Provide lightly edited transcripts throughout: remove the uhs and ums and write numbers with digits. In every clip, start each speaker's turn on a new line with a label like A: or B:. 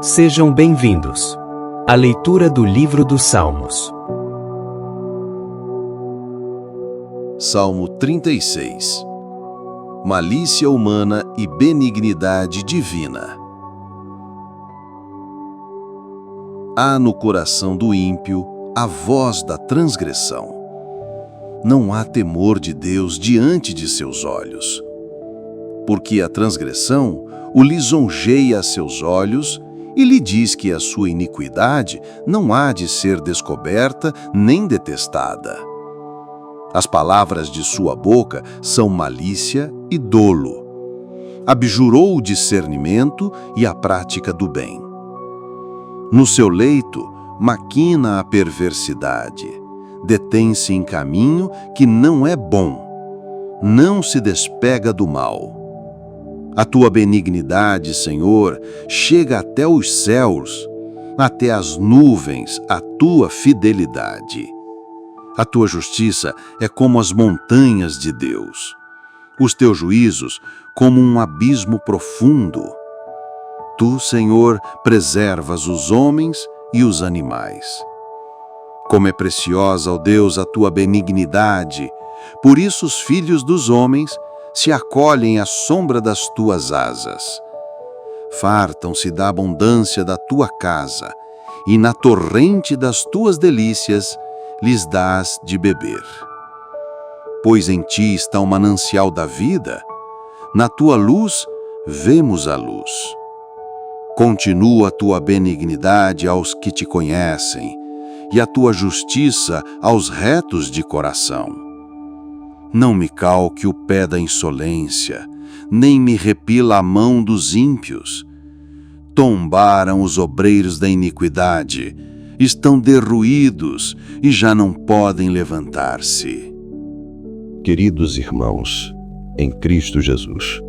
A: Sejam bem-vindos à leitura do livro dos Salmos.
B: Salmo 36. Malícia humana e benignidade divina. Há no coração do ímpio a voz da transgressão. Não há temor de Deus diante de seus olhos. Porque a transgressão o lisonjeia a seus olhos e lhe diz que a sua iniquidade não há de ser descoberta nem detestada. As palavras de sua boca são malícia e dolo. Abjurou o discernimento e a prática do bem. No seu leito, maquina a perversidade. Detém-se em caminho que não é bom. Não se despega do mal. A tua benignidade, Senhor, chega até os céus, até as nuvens, a tua fidelidade. A tua justiça é como as montanhas de Deus. Os teus juízos como um abismo profundo. Tu, Senhor, preservas os homens e os animais. Como é preciosa, ó Deus, a tua benignidade, por isso os filhos dos homens se acolhem à sombra das tuas asas. Fartam-se da abundância da tua casa, e na torrente das tuas delícias lhes dás de beber. Pois em ti está o manancial da vida, na tua luz vemos a luz. Continua a tua benignidade aos que te conhecem, e a tua justiça aos retos de coração. Não me calque o pé da insolência, nem me repila a mão dos ímpios. Tombaram os obreiros da iniquidade, estão derruídos e já não podem levantar-se.
C: Queridos irmãos, em Cristo Jesus.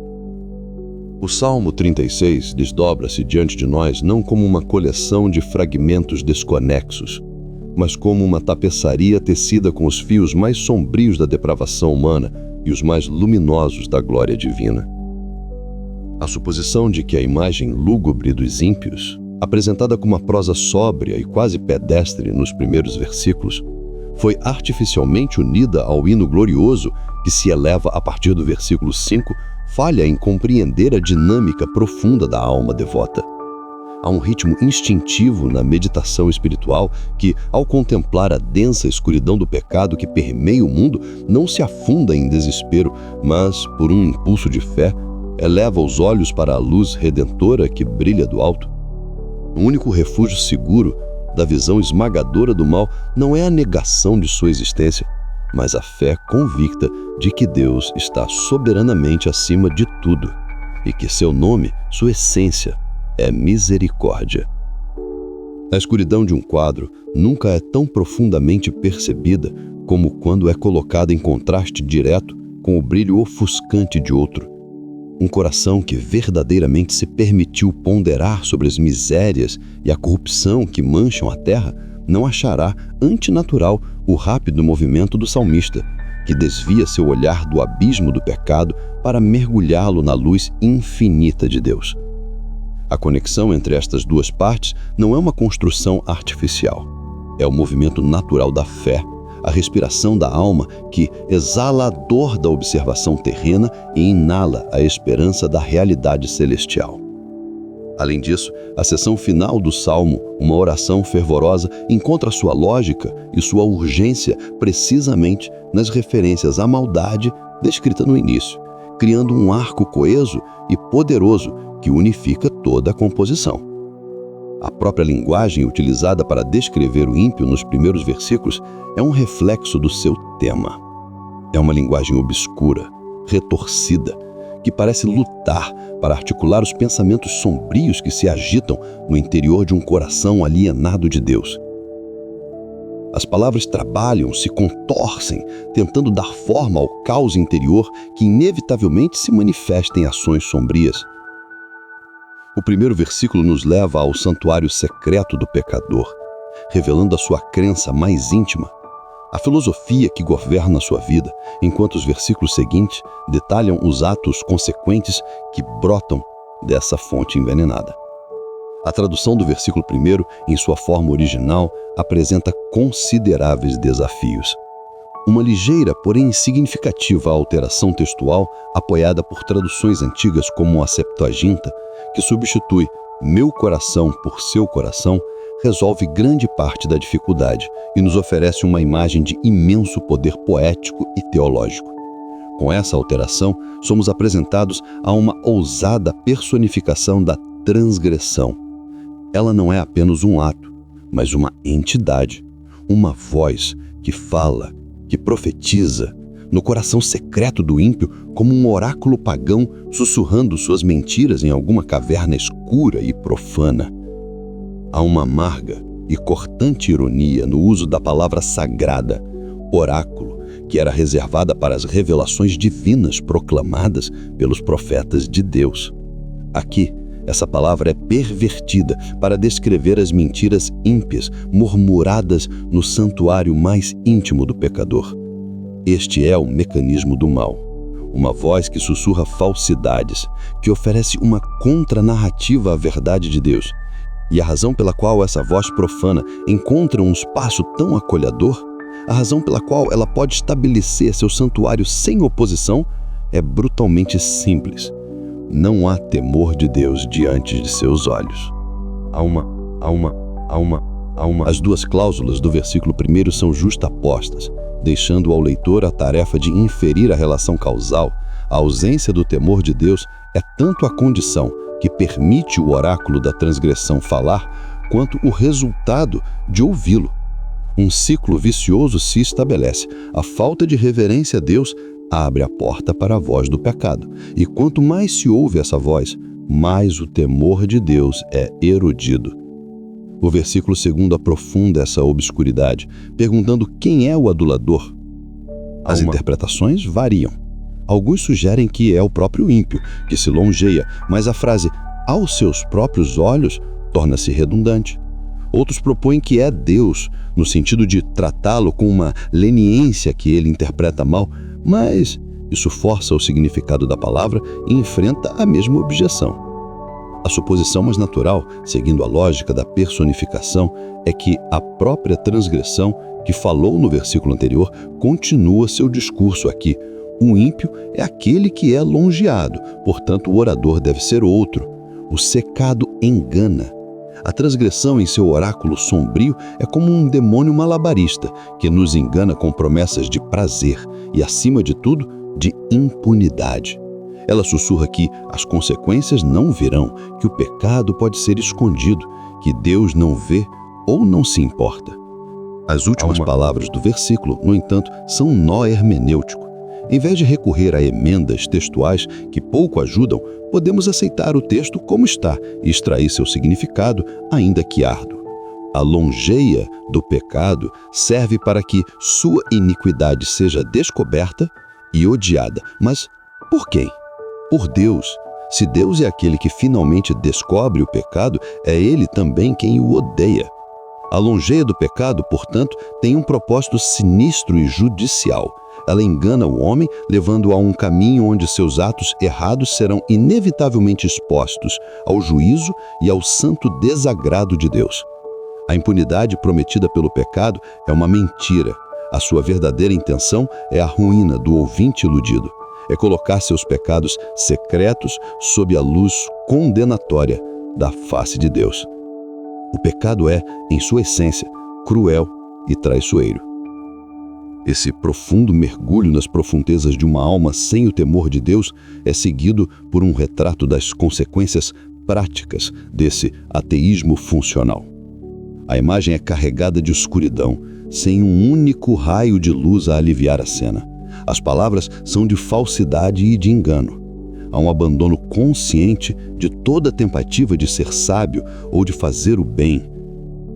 C: O Salmo 36 desdobra-se diante de nós não como uma coleção de fragmentos desconexos, mas como uma tapeçaria tecida com os fios mais sombrios da depravação humana e os mais luminosos da glória divina. A suposição de que a imagem lúgubre dos ímpios, apresentada com uma prosa sóbria e quase pedestre nos primeiros versículos, foi artificialmente unida ao hino glorioso que se eleva a partir do versículo 5, falha em compreender a dinâmica profunda da alma devota. Há um ritmo instintivo na meditação espiritual que, ao contemplar a densa escuridão do pecado que permeia o mundo, não se afunda em desespero, mas, por um impulso de fé, eleva os olhos para a luz redentora que brilha do alto. O único refúgio seguro da visão esmagadora do mal não é a negação de sua existência, mas a fé convicta de que Deus está soberanamente acima de tudo e que seu nome, sua essência, é misericórdia. A escuridão de um quadro nunca é tão profundamente percebida como quando é colocada em contraste direto com o brilho ofuscante de outro. Um coração que verdadeiramente se permitiu ponderar sobre as misérias e a corrupção que mancham a terra não achará antinatural o rápido movimento do salmista, que desvia seu olhar do abismo do pecado para mergulhá-lo na luz infinita de Deus. A conexão entre estas duas partes não é uma construção artificial. É o movimento natural da fé, a respiração da alma que exala a dor da observação terrena e inala a esperança da realidade celestial. Além disso, a seção final do Salmo, uma oração fervorosa, encontra sua lógica e sua urgência precisamente nas referências à maldade descrita no início, criando um arco coeso e poderoso que unifica toda a composição. A própria linguagem utilizada para descrever o ímpio nos primeiros versículos é um reflexo do seu tema. É uma linguagem obscura, retorcida, que parece lutar para articular os pensamentos sombrios que se agitam no interior de um coração alienado de Deus. As palavras trabalham, se contorcem, tentando dar forma ao caos interior que inevitavelmente se manifesta em ações sombrias. O primeiro versículo nos leva ao santuário secreto do pecador, revelando a sua crença mais íntima, a filosofia que governa a sua vida, enquanto os versículos seguintes detalham os atos consequentes que brotam dessa fonte envenenada. A tradução do versículo 1, em sua forma original, apresenta consideráveis desafios. Uma ligeira, porém significativa alteração textual, apoiada por traduções antigas como a Septuaginta, que substitui meu coração por seu coração, resolve grande parte da dificuldade e nos oferece uma imagem de imenso poder poético e teológico. Com essa alteração, somos apresentados a uma ousada personificação da transgressão. Ela não é apenas um ato, mas uma entidade, uma voz que fala, que profetiza, no coração secreto do ímpio, como um oráculo pagão sussurrando suas mentiras em alguma caverna escura e profana. Há uma amarga e cortante ironia no uso da palavra sagrada, oráculo, que era reservada para as revelações divinas proclamadas pelos profetas de Deus. Aqui, essa palavra é pervertida para descrever as mentiras ímpias murmuradas no santuário mais íntimo do pecador. Este é o mecanismo do mal. Uma voz que sussurra falsidades, que oferece uma contranarrativa à verdade de Deus. E a razão pela qual essa voz profana encontra um espaço tão acolhedor, a razão pela qual ela pode estabelecer seu santuário sem oposição, é brutalmente simples. Não há temor de Deus diante de seus olhos. As duas cláusulas do versículo 1 são justapostas, deixando ao leitor a tarefa de inferir a relação causal. A ausência do temor de Deus é tanto a condição que permite o oráculo da transgressão falar, quanto o resultado de ouvi-lo. Um ciclo vicioso se estabelece. A falta de reverência a Deus abre a porta para a voz do pecado. E quanto mais se ouve essa voz, mais o temor de Deus é erodido. O versículo 2 aprofunda essa obscuridade, perguntando quem é o adulador. As interpretações variam. Alguns sugerem que é o próprio ímpio, que se longeia, mas a frase aos seus próprios olhos torna-se redundante. Outros propõem que é Deus, no sentido de tratá-lo com uma leniência que ele interpreta mal, mas isso força o significado da palavra e enfrenta a mesma objeção. A suposição mais natural, seguindo a lógica da personificação, é que a própria transgressão, que falou no versículo anterior, continua seu discurso aqui. O ímpio é aquele que é longeado, portanto o orador deve ser outro. O secado engana. A transgressão em seu oráculo sombrio é como um demônio malabarista que nos engana com promessas de prazer e, acima de tudo, de impunidade. Ela sussurra que as consequências não virão, que o pecado pode ser escondido, que Deus não vê ou não se importa. As últimas palavras do versículo, no entanto, são um nó hermenêutico. Em vez de recorrer a emendas textuais que pouco ajudam, podemos aceitar o texto como está e extrair seu significado, ainda que árduo. A longeia do pecado serve para que sua iniquidade seja descoberta e odiada. Mas por quem? Por Deus. Se Deus é aquele que finalmente descobre o pecado, é Ele também quem o odeia. A longeia do pecado, portanto, tem um propósito sinistro e judicial. Ela engana o homem, levando-o a um caminho onde seus atos errados serão inevitavelmente expostos ao juízo e ao santo desagrado de Deus. A impunidade prometida pelo pecado é uma mentira. A sua verdadeira intenção é a ruína do ouvinte iludido. É colocar seus pecados secretos sob a luz condenatória da face de Deus. O pecado é, em sua essência, cruel e traiçoeiro. Esse profundo mergulho nas profundezas de uma alma sem o temor de Deus é seguido por um retrato das consequências práticas desse ateísmo funcional. A imagem é carregada de escuridão, sem um único raio de luz a aliviar a cena. As palavras são de falsidade e de engano. Há um abandono consciente de toda tentativa de ser sábio ou de fazer o bem.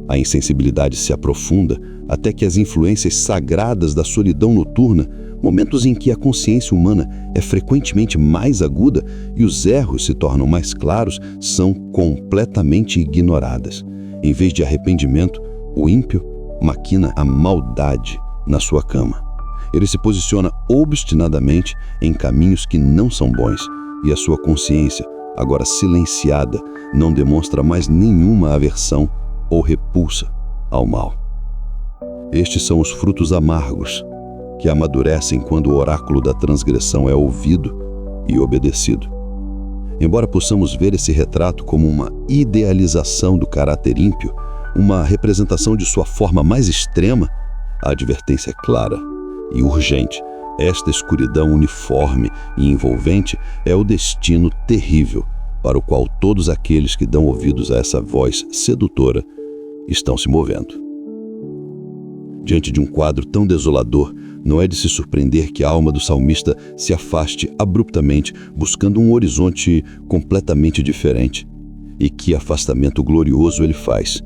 C: A insensibilidade se aprofunda até que as influências sagradas da solidão noturna, momentos em que a consciência humana é frequentemente mais aguda e os erros se tornam mais claros, são completamente ignoradas. Em vez de arrependimento, o ímpio maquina a maldade na sua cama. Ele se posiciona obstinadamente em caminhos que não são bons e a sua consciência, agora silenciada, não demonstra mais nenhuma aversão ou repulsa ao mal. Estes são os frutos amargos, que amadurecem quando o oráculo da transgressão é ouvido e obedecido. Embora possamos ver esse retrato como uma idealização do caráter ímpio, uma representação de sua forma mais extrema, a advertência é clara e urgente. Esta escuridão uniforme e envolvente é o destino terrível para o qual todos aqueles que dão ouvidos a essa voz sedutora estão se movendo. Diante de um quadro tão desolador, não é de se surpreender que a alma do salmista se afaste abruptamente, buscando um horizonte completamente diferente. E que afastamento glorioso ele faz!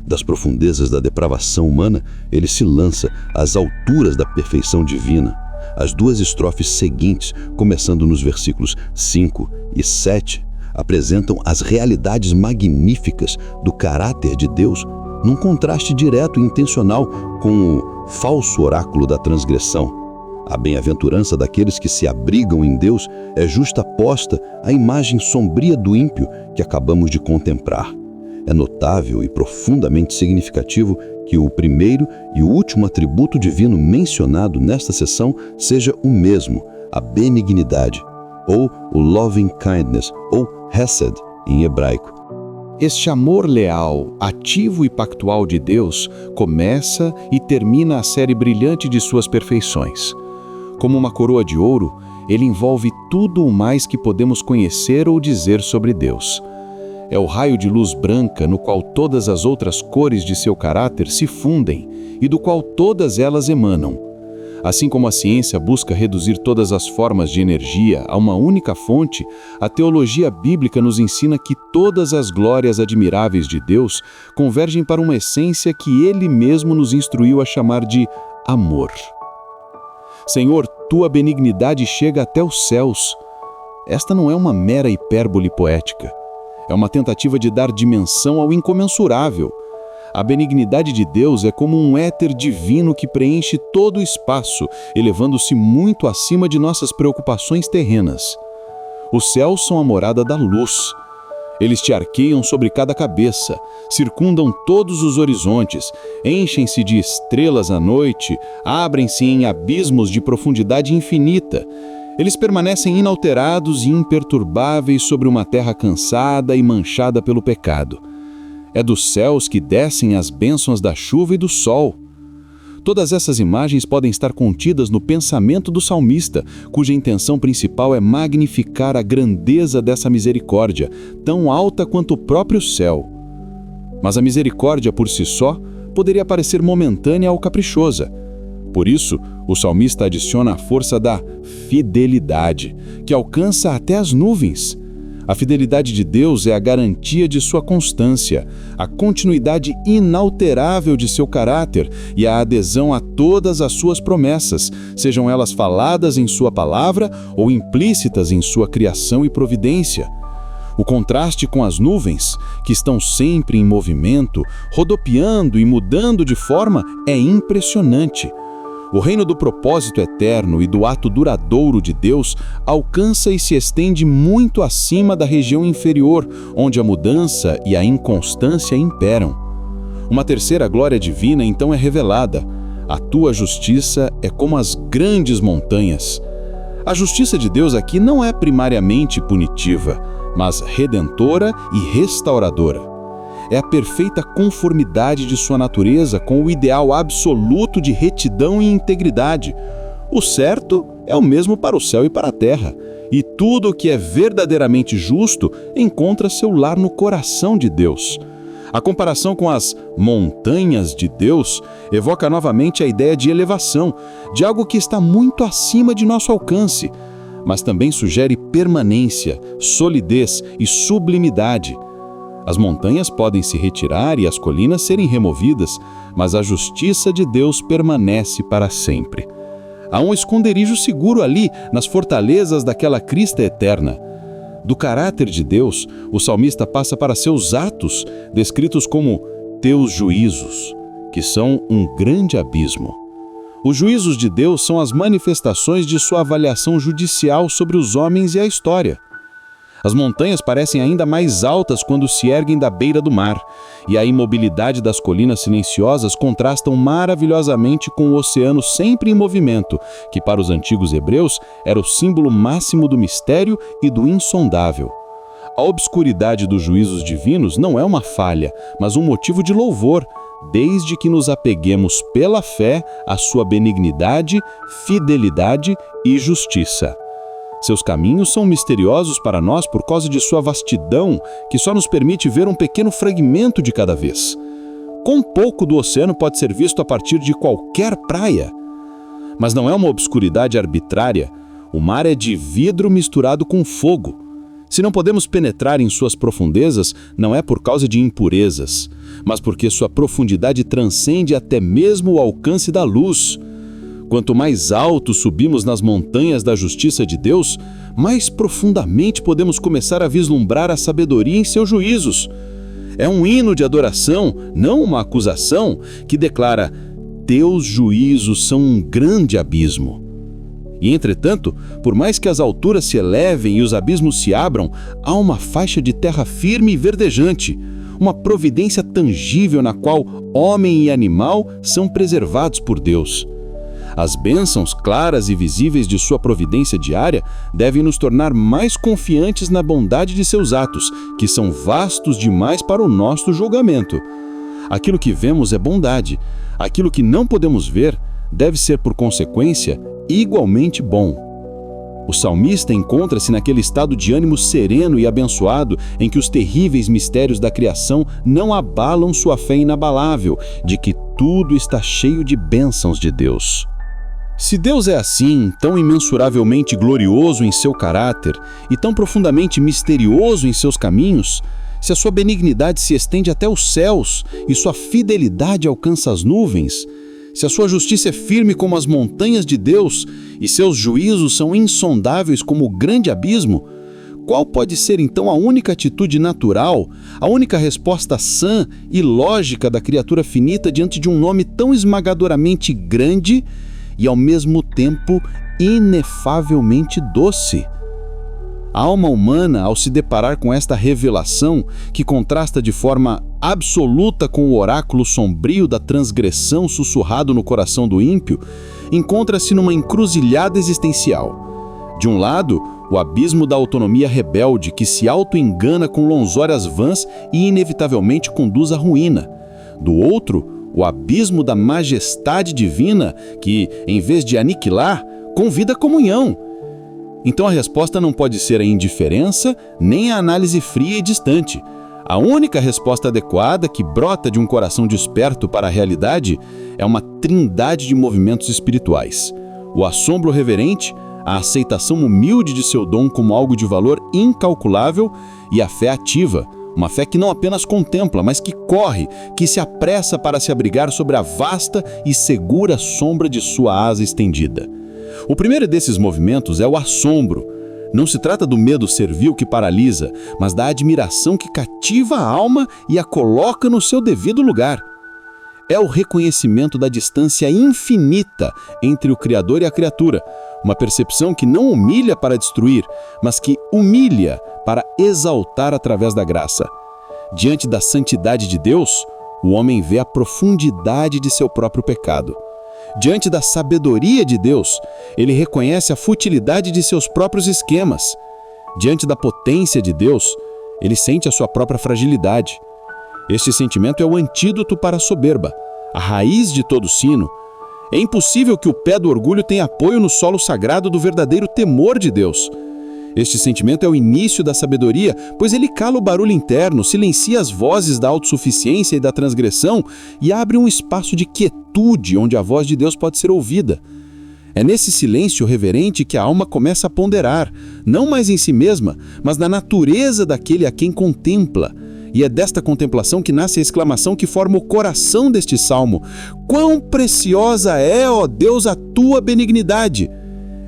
C: Das profundezas da depravação humana, ele se lança às alturas da perfeição divina. As duas estrofes seguintes, começando nos versículos 5 e 7, apresentam as realidades magníficas do caráter de Deus, num contraste direto e intencional com o falso oráculo da transgressão. A bem-aventurança daqueles que se abrigam em Deus é justaposta à imagem sombria do ímpio que acabamos de contemplar. É notável e profundamente significativo que o primeiro e o último atributo divino mencionado nesta seção seja o mesmo, a benignidade, ou o loving kindness, ou hesed em hebraico.
D: Este amor leal, ativo e pactual de Deus começa e termina a série brilhante de suas perfeições. Como uma coroa de ouro, ele envolve tudo o mais que podemos conhecer ou dizer sobre Deus. É o raio de luz branca no qual todas as outras cores de seu caráter se fundem e do qual todas elas emanam. Assim como a ciência busca reduzir todas as formas de energia a uma única fonte, a teologia bíblica nos ensina que todas as glórias admiráveis de Deus convergem para uma essência que Ele mesmo nos instruiu a chamar de amor. Senhor, tua benignidade chega até os céus. Esta não é uma mera hipérbole poética. É uma tentativa de dar dimensão ao incomensurável. A benignidade de Deus é como um éter divino que preenche todo o espaço, elevando-se muito acima de nossas preocupações terrenas. Os céus são a morada da luz. Eles te arqueiam sobre cada cabeça, circundam todos os horizontes, enchem-se de estrelas à noite, abrem-se em abismos de profundidade infinita. Eles permanecem inalterados e imperturbáveis sobre uma terra cansada e manchada pelo pecado. É dos céus que descem as bênçãos da chuva e do sol. Todas essas imagens podem estar contidas no pensamento do salmista, cuja intenção principal é magnificar a grandeza dessa misericórdia, tão alta quanto o próprio céu. Mas a misericórdia por si só poderia parecer momentânea ou caprichosa. Por isso, o salmista adiciona a força da fidelidade, que alcança até as nuvens. A fidelidade de Deus é a garantia de sua constância, a continuidade inalterável de seu caráter e a adesão a todas as suas promessas, sejam elas faladas em sua palavra ou implícitas em sua criação e providência. O contraste com as nuvens, que estão sempre em movimento, rodopiando e mudando de forma, é impressionante. O reino do propósito eterno e do ato duradouro de Deus alcança e se estende muito acima da região inferior, onde a mudança e a inconstância imperam. Uma terceira glória divina então é revelada. A tua justiça é como as grandes montanhas. A justiça de Deus aqui não é primariamente punitiva, mas redentora e restauradora. É a perfeita conformidade de sua natureza com o ideal absoluto de retidão e integridade. O certo é o mesmo para o céu e para a terra, e tudo o que é verdadeiramente justo encontra seu lar no coração de Deus. A comparação com as montanhas de Deus evoca novamente a ideia de elevação, de algo que está muito acima de nosso alcance, mas também sugere permanência, solidez e sublimidade. As montanhas podem se retirar e as colinas serem removidas, mas a justiça de Deus permanece para sempre. Há um esconderijo seguro ali, nas fortalezas daquela crista eterna. Do caráter de Deus, o salmista passa para seus atos, descritos como teus juízos, que são um grande abismo. Os juízos de Deus são as manifestações de sua avaliação judicial sobre os homens e a história. As montanhas parecem ainda mais altas quando se erguem da beira do mar, e a imobilidade das colinas silenciosas contrastam maravilhosamente com o oceano sempre em movimento, que para os antigos hebreus era o símbolo máximo do mistério e do insondável. A obscuridade dos juízos divinos não é uma falha, mas um motivo de louvor, desde que nos apeguemos pela fé à sua benignidade, fidelidade e justiça. Seus caminhos são misteriosos para nós por causa de sua vastidão, que só nos permite ver um pequeno fragmento de cada vez. Quão pouco do oceano pode ser visto a partir de qualquer praia? Mas não é uma obscuridade arbitrária. O mar é de vidro misturado com fogo. Se não podemos penetrar em suas profundezas, não é por causa de impurezas, mas porque sua profundidade transcende até mesmo o alcance da luz. Quanto mais alto subimos nas montanhas da justiça de Deus, mais profundamente podemos começar a vislumbrar a sabedoria em seus juízos. É um hino de adoração, não uma acusação, que declara: teus juízos são um grande abismo. E, entretanto, por mais que as alturas se elevem e os abismos se abram, há uma faixa de terra firme e verdejante, uma providência tangível na qual homem e animal são preservados por Deus. As bênçãos claras e visíveis de sua providência diária devem nos tornar mais confiantes na bondade de seus atos, que são vastos demais para o nosso julgamento. Aquilo que vemos é bondade. Aquilo que não podemos ver deve ser, por consequência, igualmente bom. O salmista encontra-se naquele estado de ânimo sereno e abençoado em que os terríveis mistérios da criação não abalam sua fé inabalável de que tudo está cheio de bênçãos de Deus. Se Deus é assim, tão imensuravelmente glorioso em seu caráter e tão profundamente misterioso em seus caminhos, se a sua benignidade se estende até os céus e sua fidelidade alcança as nuvens, se a sua justiça é firme como as montanhas de Deus e seus juízos são insondáveis como o grande abismo, qual pode ser então a única atitude natural, a única resposta sã e lógica da criatura finita diante de um nome tão esmagadoramente grande e ao mesmo tempo inefavelmente doce? A alma humana, ao se deparar com esta revelação, que contrasta de forma absoluta com o oráculo sombrio da transgressão sussurrado no coração do ímpio, encontra-se numa encruzilhada existencial. De um lado, o abismo da autonomia rebelde que se auto-engana com lonsórias vãs e inevitavelmente conduz à ruína. Do outro, o abismo da majestade divina que, em vez de aniquilar, convida à comunhão. Então a resposta não pode ser a indiferença nem a análise fria e distante. A única resposta adequada que brota de um coração desperto para a realidade é uma trindade de movimentos espirituais: o assombro reverente, a aceitação humilde de seu dom como algo de valor incalculável e a fé ativa, uma fé que não apenas contempla, mas que corre, que se apressa para se abrigar sobre a vasta e segura sombra de sua asa estendida. O primeiro desses movimentos é o assombro. Não se trata do medo servil que paralisa, mas da admiração que cativa a alma e a coloca no seu devido lugar. É o reconhecimento da distância infinita entre o Criador e a criatura, uma percepção que não humilha para destruir, mas que humilha para exaltar através da graça. Diante da santidade de Deus, o homem vê a profundidade de seu próprio pecado. Diante da sabedoria de Deus, ele reconhece a futilidade de seus próprios esquemas. Diante da potência de Deus, ele sente a sua própria fragilidade. Este sentimento é o antídoto para a soberba, a raiz de todo sino. É impossível que o pé do orgulho tenha apoio no solo sagrado do verdadeiro temor de Deus. Este sentimento é o início da sabedoria, pois ele cala o barulho interno, silencia as vozes da autossuficiência e da transgressão e abre um espaço de quietude onde a voz de Deus pode ser ouvida. É nesse silêncio reverente que a alma começa a ponderar, não mais em si mesma, mas na natureza daquele a quem contempla. E é desta contemplação que nasce a exclamação que forma o coração deste salmo: quão preciosa é, ó Deus, a tua benignidade!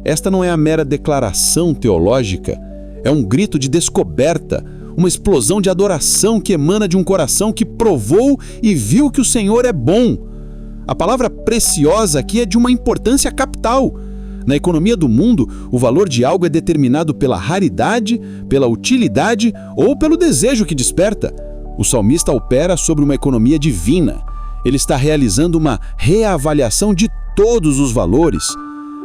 D: Esta não é a mera declaração teológica, é um grito de descoberta, uma explosão de adoração que emana de um coração que provou e viu que o Senhor é bom. A palavra preciosa aqui é de uma importância capital. Na economia do mundo, o valor de algo é determinado pela raridade, pela utilidade ou pelo desejo que desperta. O salmista opera sobre uma economia divina. Ele está realizando uma reavaliação de todos os valores.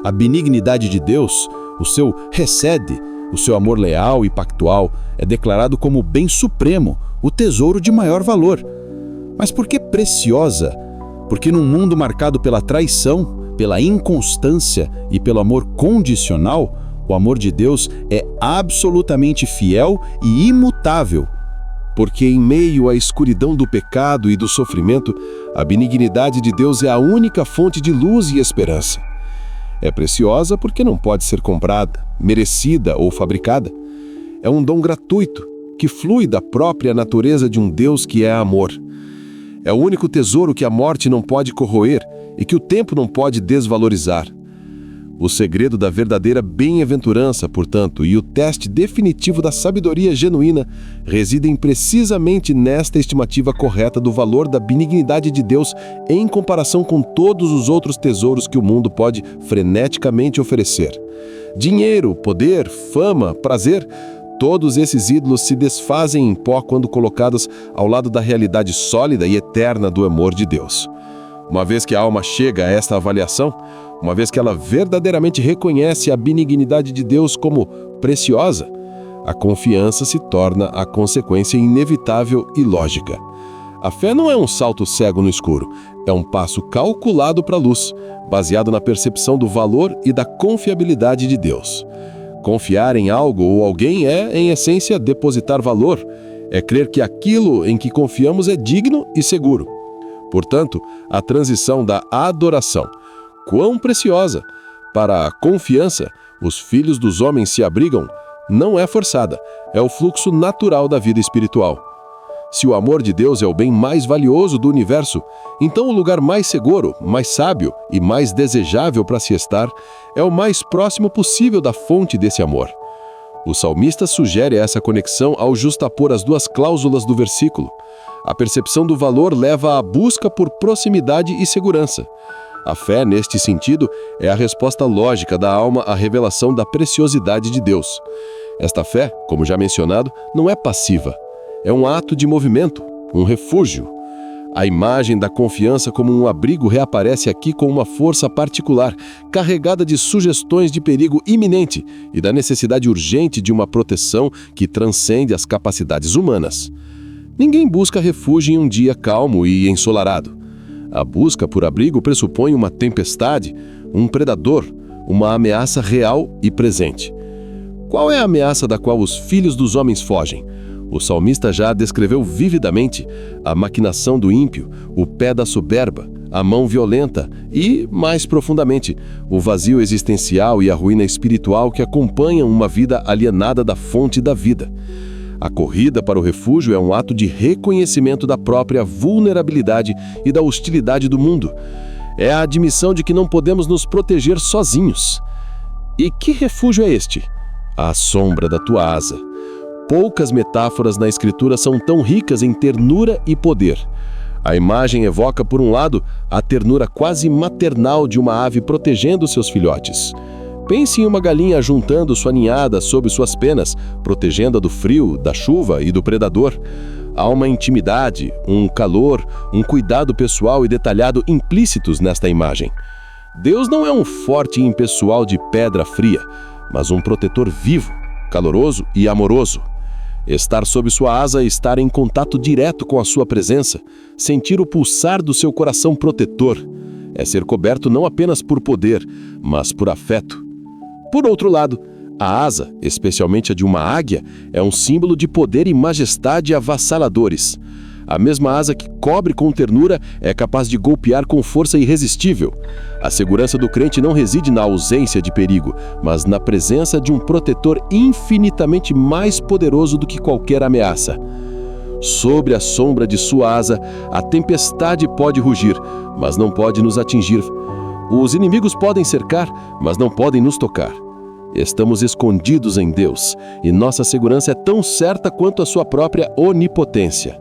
D: A benignidade de Deus, o seu hesed, o seu amor leal e pactual, é declarado como o bem supremo, o tesouro de maior valor. Mas por que preciosa? Porque num mundo marcado pela traição, pela inconstância e pelo amor condicional, o amor de Deus é absolutamente fiel e imutável. Porque em meio à escuridão do pecado e do sofrimento, a benignidade de Deus é a única fonte de luz e esperança. É preciosa porque não pode ser comprada, merecida ou fabricada. É um dom gratuito que flui da própria natureza de um Deus que é amor. É o único tesouro que a morte não pode corroer e que o tempo não pode desvalorizar. O segredo da verdadeira bem-aventurança, portanto, e o teste definitivo da sabedoria genuína residem precisamente nesta estimativa correta do valor da benignidade de Deus em comparação com todos os outros tesouros que o mundo pode freneticamente oferecer. Dinheiro, poder, fama, prazer, todos esses ídolos se desfazem em pó quando colocados ao lado da realidade sólida e eterna do amor de Deus. Uma vez que a alma chega a esta avaliação, uma vez que ela verdadeiramente reconhece a benignidade de Deus como preciosa, a confiança se torna a consequência inevitável e lógica. A fé não é um salto cego no escuro, é um passo calculado para a luz, baseado na percepção do valor e da confiabilidade de Deus. Confiar em algo ou alguém é, em essência, depositar valor, é crer que aquilo em que confiamos é digno e seguro. Portanto, a transição da adoração, quão preciosa, para a confiança, os filhos dos homens se abrigam, não é forçada, é o fluxo natural da vida espiritual. Se o amor de Deus é o bem mais valioso do universo, então o lugar mais seguro, mais sábio e mais desejável para se estar é o mais próximo possível da fonte desse amor. O salmista sugere essa conexão ao justapor as duas cláusulas do versículo. A percepção do valor leva à busca por proximidade e segurança. A fé, neste sentido, é a resposta lógica da alma à revelação da preciosidade de Deus. Esta fé, como já mencionado, não é passiva. É um ato de movimento, um refúgio. A imagem da confiança como um abrigo reaparece aqui com uma força particular, carregada de sugestões de perigo iminente e da necessidade urgente de uma proteção que transcende as capacidades humanas. Ninguém busca refúgio em um dia calmo e ensolarado. A busca por abrigo pressupõe uma tempestade, um predador, uma ameaça real e presente. Qual é a ameaça da qual os filhos dos homens fogem? O salmista já descreveu vividamente a maquinação do ímpio, o pé da soberba, a mão violenta e, mais profundamente, o vazio existencial e a ruína espiritual que acompanham uma vida alienada da fonte da vida. A corrida para o refúgio é um ato de reconhecimento da própria vulnerabilidade e da hostilidade do mundo. É a admissão de que não podemos nos proteger sozinhos. E que refúgio é este? A sombra da tua asa. Poucas metáforas na Escritura são tão ricas em ternura e poder. A imagem evoca, por um lado, a ternura quase maternal de uma ave protegendo seus filhotes. Pense em uma galinha ajuntando sua ninhada sob suas penas, protegendo-a do frio, da chuva e do predador. Há uma intimidade, um calor, um cuidado pessoal e detalhado implícitos nesta imagem. Deus não é um forte impessoal de pedra fria, mas um protetor vivo, caloroso e amoroso. Estar sob sua asa é estar em contato direto com a sua presença, sentir o pulsar do seu coração protetor. É ser coberto não apenas por poder, mas por afeto. Por outro lado, a asa, especialmente a de uma águia, é um símbolo de poder e majestade avassaladores. A mesma asa que cobre com ternura é capaz de golpear com força irresistível. A segurança do crente não reside na ausência de perigo, mas na presença de um protetor infinitamente mais poderoso do que qualquer ameaça. Sobre a sombra de sua asa, a tempestade pode rugir, mas não pode nos atingir. Os inimigos podem cercar, mas não podem nos tocar. Estamos escondidos em Deus, e nossa segurança é tão certa quanto a sua própria onipotência.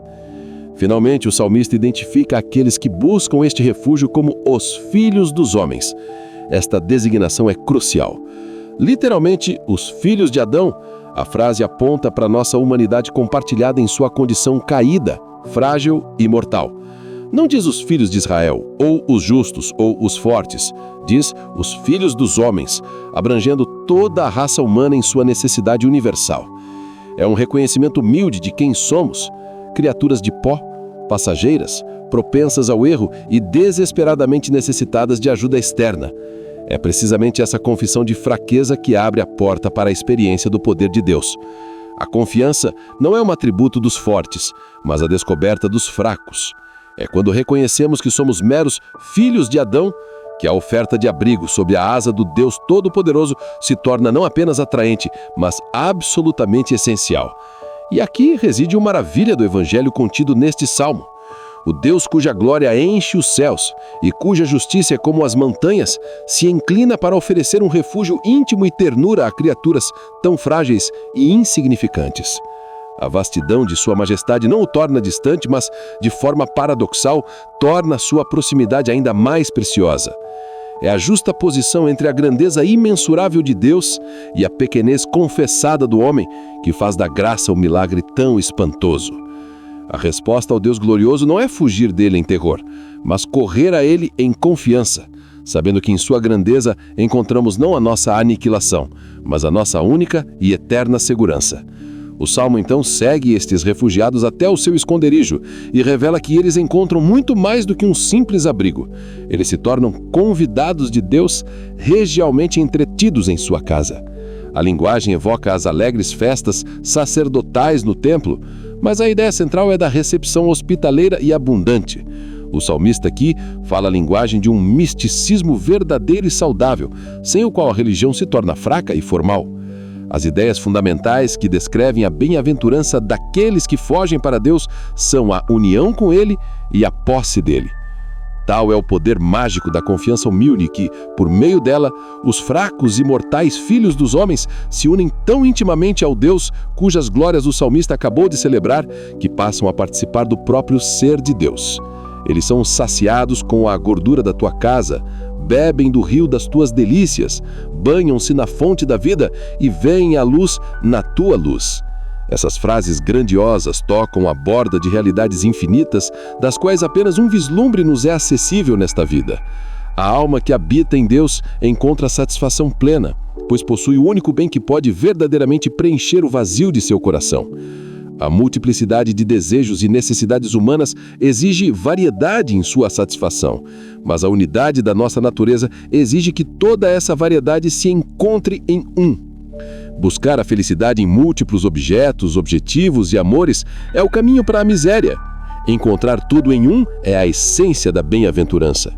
D: Finalmente, o salmista identifica aqueles que buscam este refúgio como os filhos dos homens.
C: esta designação é crucial. Literalmente, os filhos de Adão, a frase aponta para a nossa humanidade compartilhada em sua condição caída, frágil e mortal. Não diz os filhos de Israel, ou os justos, ou os fortes. Diz os filhos dos homens, abrangendo toda a raça humana em sua necessidade universal. É um reconhecimento humilde de quem somos, criaturas de pó, passageiras, propensas ao erro e desesperadamente necessitadas de ajuda externa. É precisamente essa confissão de fraqueza que abre a porta para a experiência do poder de Deus. A confiança não é um atributo dos fortes, mas a descoberta dos fracos. É quando reconhecemos que somos meros filhos de Adão que a oferta de abrigo sob a asa do Deus Todo-Poderoso se torna não apenas atraente, mas absolutamente essencial. E aqui reside uma maravilha do Evangelho contido neste salmo. O Deus cuja glória enche os céus e cuja justiça é como as montanhas, se inclina para oferecer um refúgio íntimo e ternura a criaturas tão frágeis e insignificantes. A vastidão de sua majestade não o torna distante, mas, de forma paradoxal, torna sua proximidade ainda mais preciosa. É a justa posição entre a grandeza imensurável de Deus e a pequenez confessada do homem que faz da graça um milagre tão espantoso. A resposta ao Deus glorioso não é fugir dele em terror, mas correr a ele em confiança, sabendo que em sua grandeza encontramos não a nossa aniquilação, mas a nossa única e eterna segurança. O Salmo, então, segue estes refugiados até o seu esconderijo e revela que eles encontram muito mais do que um simples abrigo. Eles se tornam convidados de Deus, regialmente entretidos em sua casa. A linguagem evoca as alegres festas sacerdotais no templo, mas a ideia central é da recepção hospitaleira e abundante. O salmista aqui fala a linguagem de um misticismo verdadeiro e saudável, sem o qual a religião se torna fraca e formal. As ideias fundamentais que descrevem a bem-aventurança daqueles que fogem para Deus são a união com Ele e a posse dele. Tal é o poder mágico da confiança humilde que, por meio dela, os fracos e mortais filhos dos homens se unem tão intimamente ao Deus cujas glórias o salmista acabou de celebrar, que passam a participar do próprio ser de Deus. Eles são saciados com a gordura da tua casa, bebem do rio das tuas delícias, banham-se na fonte da vida e veem a luz na tua luz. Essas frases grandiosas tocam a borda de realidades infinitas, das quais apenas um vislumbre nos é acessível nesta vida. A alma que habita em Deus encontra satisfação plena, pois possui o único bem que pode verdadeiramente preencher o vazio de seu coração. A multiplicidade de desejos e necessidades humanas exige variedade em sua satisfação, mas a unidade da nossa natureza exige que toda essa variedade se encontre em um. Buscar a felicidade em múltiplos objetos, objetivos e amores é o caminho para a miséria. Encontrar tudo em um é a essência da bem-aventurança.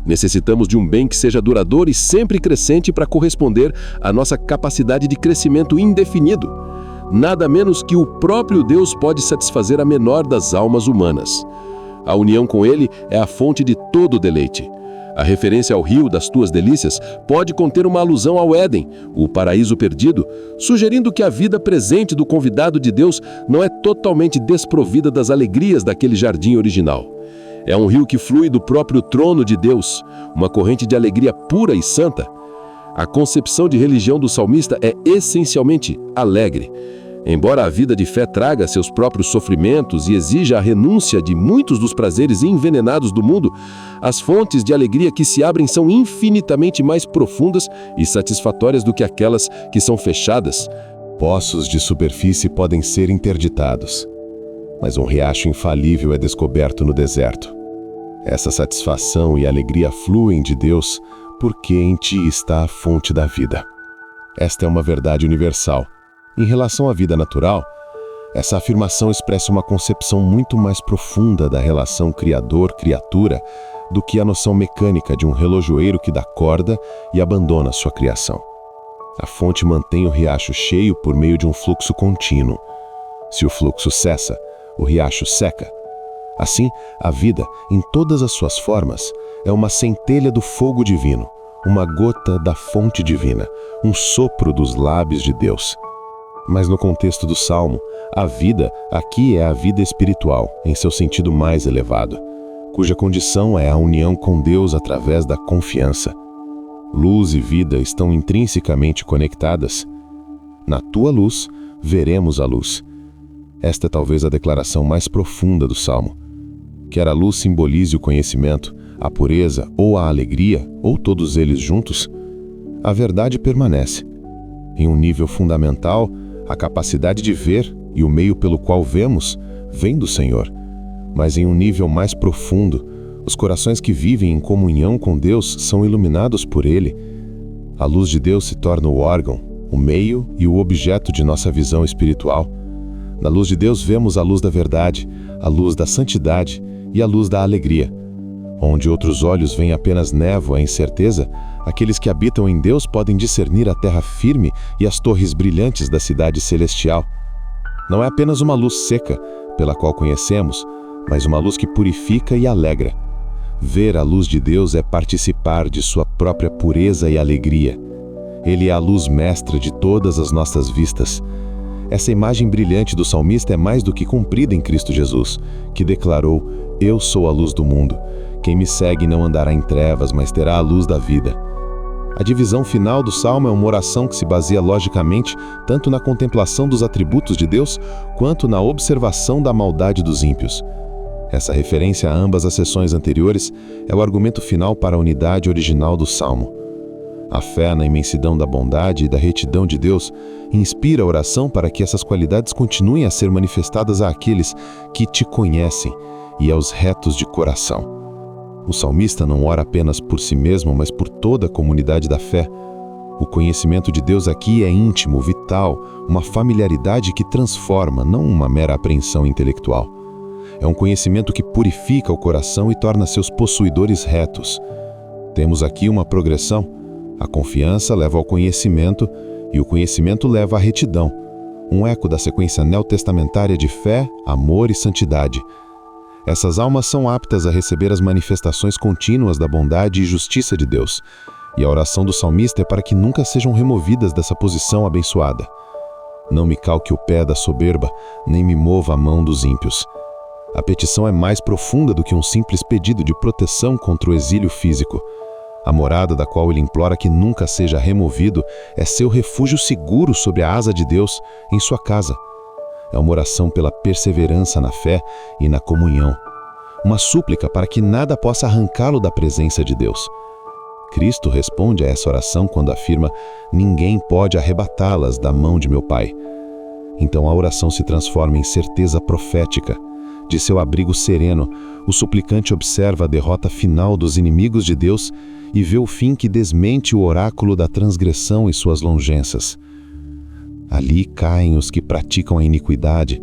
C: Necessitamos de um bem que seja duradouro e sempre crescente para corresponder à nossa capacidade de crescimento indefinido. Nada menos que o próprio Deus pode satisfazer a menor das almas humanas. A união com Ele é a fonte de todo deleite. A referência ao rio das tuas delícias pode conter uma alusão ao Éden, o paraíso perdido, sugerindo que a vida presente do convidado de Deus não é totalmente desprovida das alegrias daquele jardim original. É um rio que flui do próprio trono de Deus, uma corrente de alegria pura e santa. A concepção de religião do salmista é essencialmente alegre. Embora a vida de fé traga seus próprios sofrimentos e exija a renúncia de muitos dos prazeres envenenados do mundo, as fontes de alegria que se abrem são infinitamente mais profundas e satisfatórias do que aquelas que são fechadas.
D: Poços de superfície podem ser interditados, mas um riacho infalível é descoberto no deserto. Essa satisfação e alegria fluem de Deus porque em ti está a fonte da vida. Esta é uma verdade universal. Em relação à vida natural, essa afirmação expressa uma concepção muito mais profunda da relação criador-criatura do que a noção mecânica de um relojoeiro que dá corda e abandona sua criação. A fonte mantém o riacho cheio por meio de um fluxo contínuo. Se o fluxo cessa, o riacho seca. Assim, a vida, em todas as suas formas, é uma centelha do fogo divino, uma gota da fonte divina, um sopro dos lábios de Deus. Mas no contexto do Salmo, a vida aqui é a vida espiritual, em seu sentido mais elevado, cuja condição é a união com Deus através da confiança.
C: Luz e vida estão intrinsecamente conectadas. Na tua luz, veremos a luz. Esta é talvez a declaração mais profunda do Salmo. Quer a luz simbolize o conhecimento, a pureza ou a alegria, ou todos eles juntos, a verdade permanece. Em um nível fundamental, a capacidade de ver e o meio pelo qual vemos vem do Senhor. Mas em um nível mais profundo, os corações que vivem em comunhão com Deus são iluminados por Ele. A luz de Deus se torna o órgão, o meio e o objeto de nossa visão espiritual. Na luz de Deus vemos a luz da verdade, a luz da santidade e a luz da alegria. Onde outros olhos veem apenas névoa e incerteza, aqueles que habitam em Deus podem discernir a terra firme e as torres brilhantes da cidade celestial. Não é apenas uma luz seca, pela qual conhecemos, mas uma luz que purifica e alegra. Ver a luz de Deus é participar de sua própria pureza e alegria. Ele é a luz mestra de todas as nossas vistas. Essa imagem brilhante do salmista é mais do que cumprida em Cristo Jesus, que declarou: "Eu sou a luz do mundo. Quem me segue não andará em trevas, mas terá a luz da vida." A divisão final do Salmo é uma oração que se baseia logicamente tanto na contemplação dos atributos de Deus, quanto na observação da maldade dos ímpios. Essa referência a ambas as seções anteriores é o argumento final para a unidade original do Salmo. A fé na imensidão da bondade e da retidão de Deus inspira a oração para que essas qualidades continuem a ser manifestadas àqueles que te conhecem e aos retos de coração. O salmista não ora apenas por si mesmo, mas por toda a comunidade da fé. O conhecimento de Deus aqui é íntimo, vital, uma familiaridade que transforma, não uma mera apreensão intelectual. É um conhecimento que purifica o coração e torna seus possuidores retos. Temos aqui uma progressão. A confiança leva ao conhecimento e o conhecimento leva à retidão, um eco da sequência neotestamentária de fé, amor e santidade. Essas almas são aptas a receber as manifestações contínuas da bondade e justiça de Deus, e a oração do salmista é para que nunca sejam removidas dessa posição abençoada. Não me calque o pé da soberba, nem me mova a mão dos ímpios. A petição é mais profunda do que um simples pedido de proteção contra o exílio físico. A morada da qual ele implora que nunca seja removido é seu refúgio seguro sob a asa de Deus em sua casa. É uma oração pela perseverança na fé e na comunhão. Uma súplica para que nada possa arrancá-lo da presença de Deus. Cristo responde a essa oração quando afirma: "Ninguém pode arrebatá-las da mão de meu Pai." Então a oração se transforma em certeza profética. De seu abrigo sereno, o suplicante observa a derrota final dos inimigos de Deus e vê o fim que desmente o oráculo da transgressão e suas longanças. Ali caem os que praticam a iniquidade,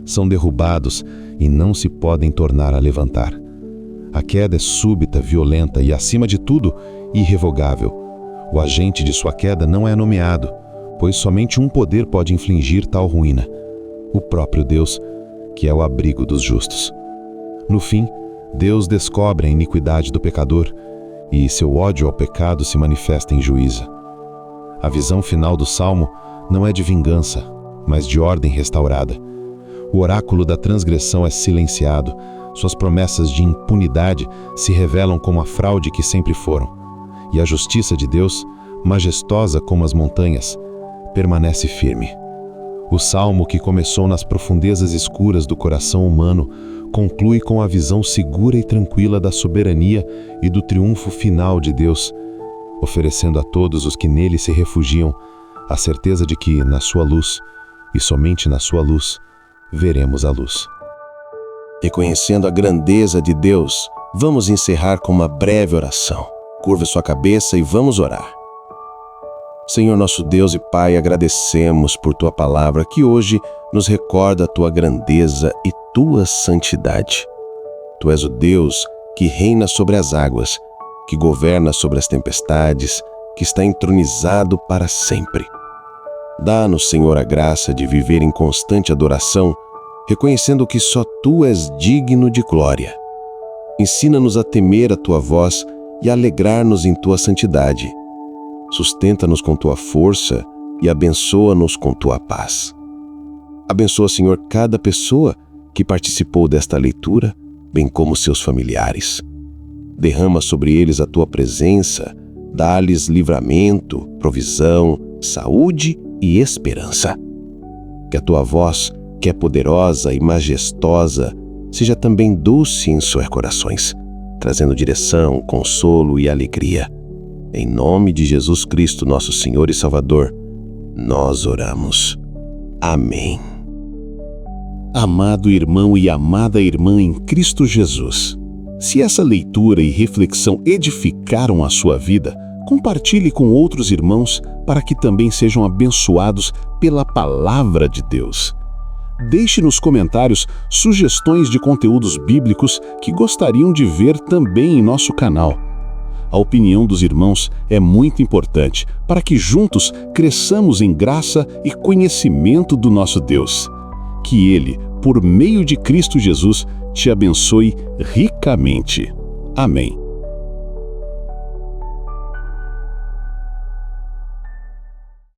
C: são derrubados e não se podem tornar a levantar. A queda é súbita, violenta e, acima de tudo, irrevogável. O agente de sua queda não é nomeado, pois somente um poder pode infligir tal ruína: o próprio Deus, que é o abrigo dos justos. No fim, Deus descobre a iniquidade do pecador e seu ódio ao pecado se manifesta em juízo. A visão final do Salmo não é de vingança, mas de ordem restaurada. O oráculo da transgressão é silenciado, suas promessas de impunidade se revelam como a fraude que sempre foram, e a justiça de Deus, majestosa como as montanhas, permanece firme. O salmo, que começou nas profundezas escuras do coração humano, conclui com a visão segura e tranquila da soberania e do triunfo final de Deus, oferecendo a todos os que nele se refugiam a certeza de que, na sua luz, e somente na sua luz, veremos a luz.
A: Reconhecendo a grandeza de Deus, vamos encerrar com uma breve oração. Curva sua cabeça e vamos orar. Senhor nosso Deus e Pai, agradecemos por Tua palavra que hoje nos recorda a Tua grandeza e Tua santidade. Tu és o Deus que reina sobre as águas, que governa sobre as tempestades, que está entronizado para sempre. Dá-nos, Senhor, a graça de viver em constante adoração, reconhecendo que só Tu és digno de glória. Ensina-nos a temer a Tua voz e a alegrar-nos em Tua santidade. Sustenta-nos com Tua força e abençoa-nos com Tua paz. Abençoa, Senhor, cada pessoa que participou desta leitura, bem como seus familiares. Derrama sobre eles a Tua presença, Dá-lhes livramento, provisão, saúde e esperança. Que a tua voz, que é poderosa e majestosa, seja também doce em seus corações, trazendo direção, consolo e alegria. Em nome de Jesus Cristo, nosso Senhor e Salvador, nós oramos. Amém.
D: Amado irmão e amada irmã em Cristo Jesus, se essa leitura e reflexão edificaram a sua vida, compartilhe com outros irmãos para que também sejam abençoados pela palavra de Deus. Deixe nos comentários sugestões de conteúdos bíblicos que gostariam de ver também em nosso canal. A opinião dos irmãos é muito importante para que juntos cresçamos em graça e conhecimento do nosso Deus. Que Ele, por meio de Cristo Jesus, te abençoe ricamente. Amém.